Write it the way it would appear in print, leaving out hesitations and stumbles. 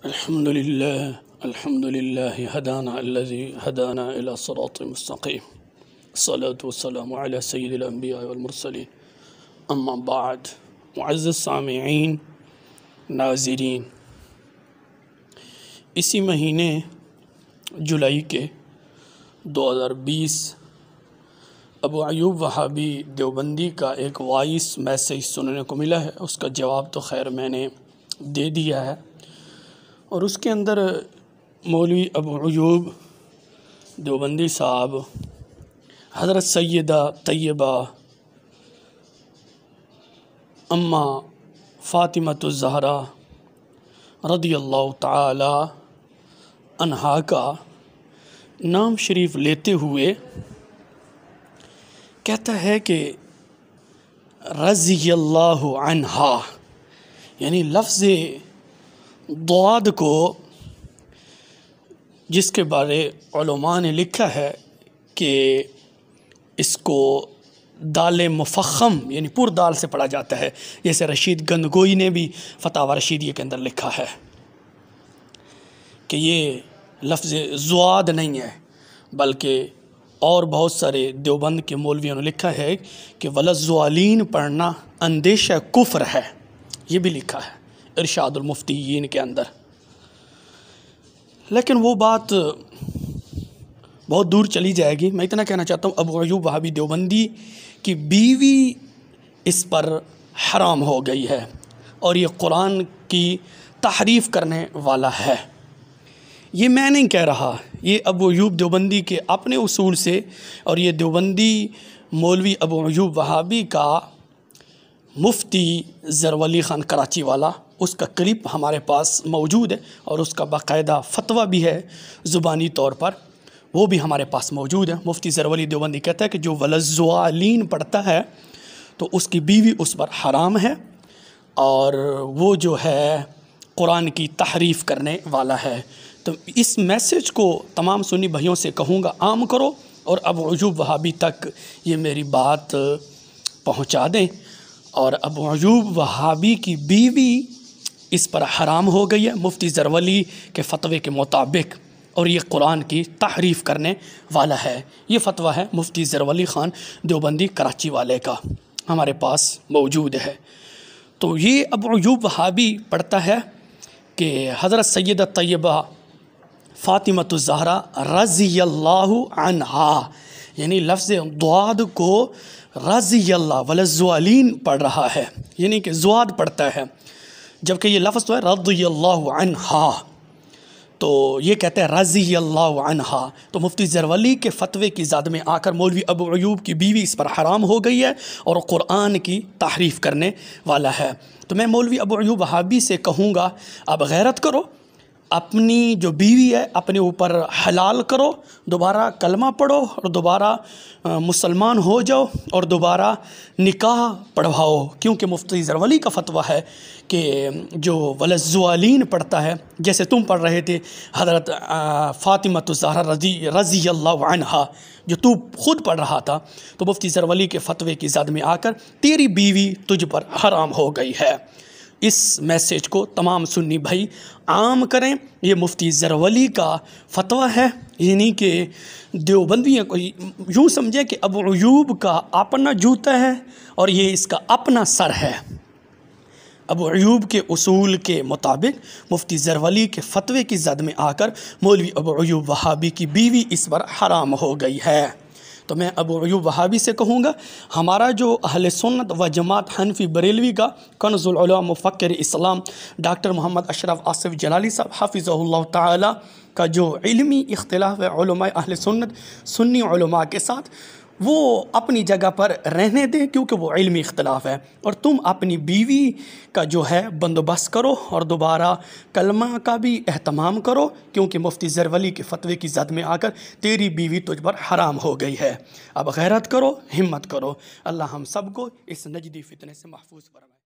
الحمد لله هدانا الذي هدانا إلى صراط مستقيم. الصلاة والسلام على سيد الأنبياء والمرسلين. اما بعد، معزز سامعین، ناظرین، اسی مہینے جولائی کے 2020 ابو ایوب وہابی دیوبندی کا ایک وائس میسیج سننے کو ملا ہے. اس کا جواب تو خیر میں نے دے دیا ہے، اور اس کے اندر مولوی ابو ایوب دیوبندی صاحب حضرت سیدہ طیبہ اماں فاطمۃ الزہرا رضی اللہ تعالی عنہا کا نام شریف لیتے ہوئے کہتا ہے کہ رضی اللہ عنہا، یعنی لفظ ضاد کو، جس کے بارے علماء نے لکھا ہے کہ اس کو دال مفخم یعنی پر دال سے پڑھا جاتا ہے، جیسے رشید گندگوئی نے بھی فتاوی رشیدیہ کے اندر لکھا ہے کہ یہ لفظ ضاد نہیں ہے، بلکہ اور بہت سارے دیوبند کے مولویوں نے لکھا ہے کہ وللضالین پڑھنا اندیشہ کفر ہے. یہ بھی لکھا ہے ارشاد المفتیین کے اندر. لیکن وہ بات بہت دور چلی جائے گی. میں اتنا کہنا چاہتا ہوں، ابو ایوب وہابی دیوبندی کی بیوی اس پر حرام ہو گئی ہے، اور یہ قرآن کی تحریف کرنے والا ہے. یہ میں نہیں کہہ رہا، یہ ابو ایوب دیوبندی کے اپنے اصول سے، اور یہ دیوبندی مولوی ابو ایوب وہابی کا مفتی زرولی خان کراچی والا، اس کا کلپ ہمارے پاس موجود ہے، اور اس کا باقاعدہ فتویٰ بھی ہے زبانی طور پر، وہ بھی ہمارے پاس موجود ہے. مفتی زرولی دیوبندی کہتا ہے کہ جو وللضالین پڑھتا ہے تو اس کی بیوی اس پر حرام ہے، اور وہ جو ہے قرآن کی تحریف کرنے والا ہے. تو اس میسیج کو تمام سنی بھائیوں سے کہوں گا عام کرو، اور ابو ایوب وہابی تک یہ میری بات پہنچا دیں. اور ابو ایوب وہابی کی بیوی اس پر حرام ہو گئی ہے مفتی زرولی کے فتوے کے مطابق، اور یہ قرآن کی تحریف کرنے والا ہے. یہ فتویٰ ہے مفتی زرولی خان دیوبندی کراچی والے کا، ہمارے پاس موجود ہے. تو یہ ابو ایوب وہابی پڑھتا ہے کہ حضرت سیدہ طیبہ فاطمۃ الزہرا رضی اللہ عنہا، یعنی لفظ ضاد کو رضی اللہ وللضالین پڑھ رہا ہے، یعنی کہ ضاد پڑھتا ہے، جبکہ یہ لفظ تو ہے رضی اللہ عنہا، تو یہ کہتا ہے رضی اللہ عنہا. تو مفتی زرولی کے فتوے کی زاد میں آ کر مولوی ابو ایوب کی بیوی اس پر حرام ہو گئی ہے اور قرآن کی تحریف کرنے والا ہے. تو میں مولوی ابو ایوب وہابی سے کہوں گا، اب غیرت کرو، اپنی جو بیوی ہے اپنے اوپر حلال کرو، دوبارہ کلمہ پڑھو اور دوبارہ مسلمان ہو جاؤ اور دوبارہ نکاح پڑھواؤ. کیونکہ مفتی زرولی کا فتویٰ ہے کہ جو وللضالین پڑھتا ہے، جیسے تم پڑھ رہے تھے حضرت فاطمۃ الزہرا رضی اللہ عنہا، جو تو خود پڑھ رہا تھا، تو مفتی زرولی کے فتوے کی زاد میں آ کر تیری بیوی تجھ پر حرام ہو گئی ہے. اس میسیج کو تمام سنی بھائی عام کریں. یہ مفتی زرولی کا فتویٰ ہے، یعنی کہ دیوبندیوں کو یوں سمجھیں کہ ابو ایوب کا اپنا جوتا ہے اور یہ اس کا اپنا سر ہے. ابو ایوب کے اصول کے مطابق مفتی زرولی کے فتوے کی زد میں آ کر مولوی ابو ایوب وہابی کی بیوی اس پر حرام ہو گئی ہے. تو میں ابو ایوب وہابی سے کہوں گا، ہمارا جو اہل سنت و جماعت حنفی بریلوی کا کنز العلماء مفکر اسلام ڈاکٹر محمد اشرف آصف جلالی صاحب حفظہ اللہ تعالی کا جو علمی اختلاف ہے علماء اہل سنت سنی علماء کے ساتھ، وہ اپنی جگہ پر رہنے دیں، کیونکہ وہ علمی اختلاف ہے. اور تم اپنی بیوی کا جو ہے بندوبست کرو اور دوبارہ کلمہ کا بھی اہتمام کرو، کیونکہ مفتی زرولی کے فتوے کی زد میں آ کر تیری بیوی تجھ پر حرام ہو گئی ہے. اب غیرت کرو، ہمت کرو. اللہ ہم سب کو اس نجدی فتنے سے محفوظ فرمائے.